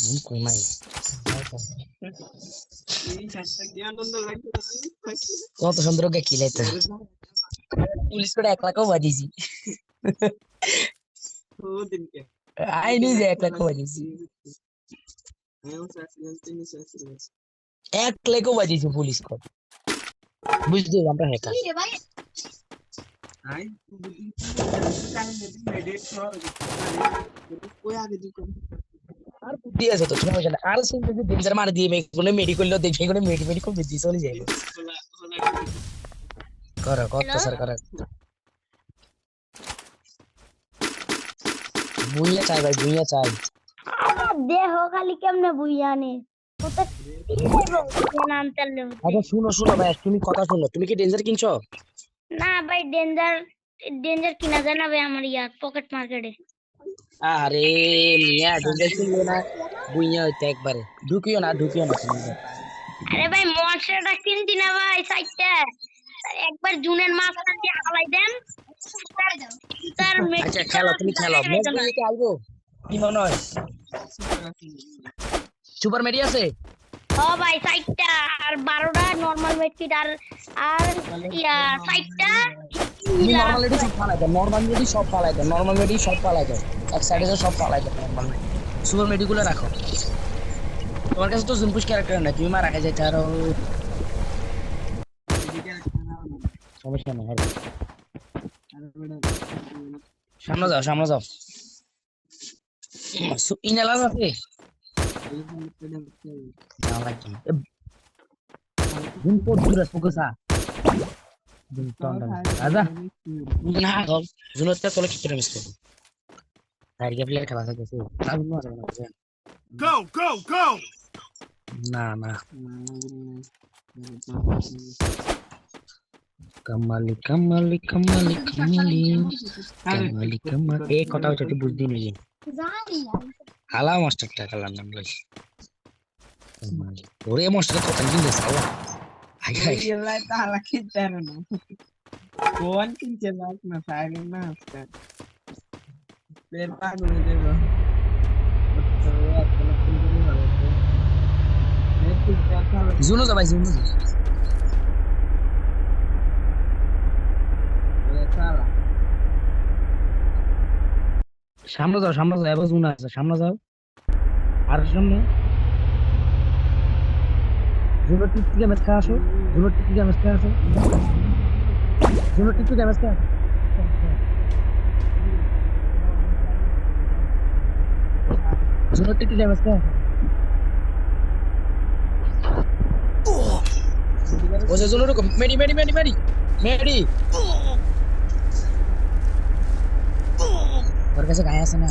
June কমাই কত সুন্দর খেলাইতো পুলিশ করে 1 লাখও বাজিয়েছি আই নিজে 1 লাখও বাজিয়েছি 1 লাখও বাজিয়েছি পুলিশ করে বুঝলি আমরা হ্যাকার আর বুদ্ধি আছে তো সমস্যা না আর সিন যদি ডেঞ্জার মার দিয়ে মেগুলো মেডি করলো দেখে গুলো মেডি খুব বুদ্ধি চলে যায় করো কত স্যার করো বুইয়া চাই ভাই বুইয়া চাই দেহ খালি কেমনে বুইয়ানে ওটা নাম চাললে আচ্ছা শুনো শুনো ভাই তুমি কথা শুনো তুমি কি ডেঞ্জার কিনছো না ভাই ডেঞ্জার কিনা যায় না ভাই আমার ইয়ার পকেট মার্কেটে আরে মিয়া ডেঞ্জার কিনলো না বুইয়া হইতে একবারে ঢুকিও না তুমি আরে ভাই মনস্টারটা কিনতি না ভাই সাইডটা একবার জুনের মাঝখান দিয়ে হালাই দেন তার আচ্ছা খেলো তুমি খেলো ম্যাচ দিয়ে কি আইবো কি মনে হয় সুপার মেডি আছে ও ভাই সাইডটা আর 12টা নরমাল মেডকিট আর ইয়া সাইডটা তুমি নরমাল মেডি সব ফালাই দাও এক সাইডে সব ফালাই দাও নরমাল মেডি সুপার মেডি গুলো রাখো তোমার কাছে তো জুনপুশ ক্যারেক্টার না তুমি মারা যাইতে আরো সমস্যা না সামনে যাও ইনালাস আছে না লাগি দিন পর দূরে ফোকাসা দিন টন্ডা আদা না গল জুনতে তোলে কি করে মিস করব তাই প্লেয়ার খেলা থাকছে Go! না কামালি এই কথা হচ্ছে তুই বুঝদি নি হালা মাস্টারটা খেলার নাম লইছি কামালি ওরে মাস্টার কথা কিনলে সালা high Gila taala kita no. Kuan kincelak na sayang na hasta. Perpa ko de ba. জুনো যাবাই জুনো সামনে যাও এবার জুনো আছে সামনে যাও আর সামনে জুনো টিকে ম্যাচ খেলা আসো জুনো টিকে ম্যাচ খেলা আসো ওসে জুনো রকম মেডি ওর কাছে গায়ে আছে না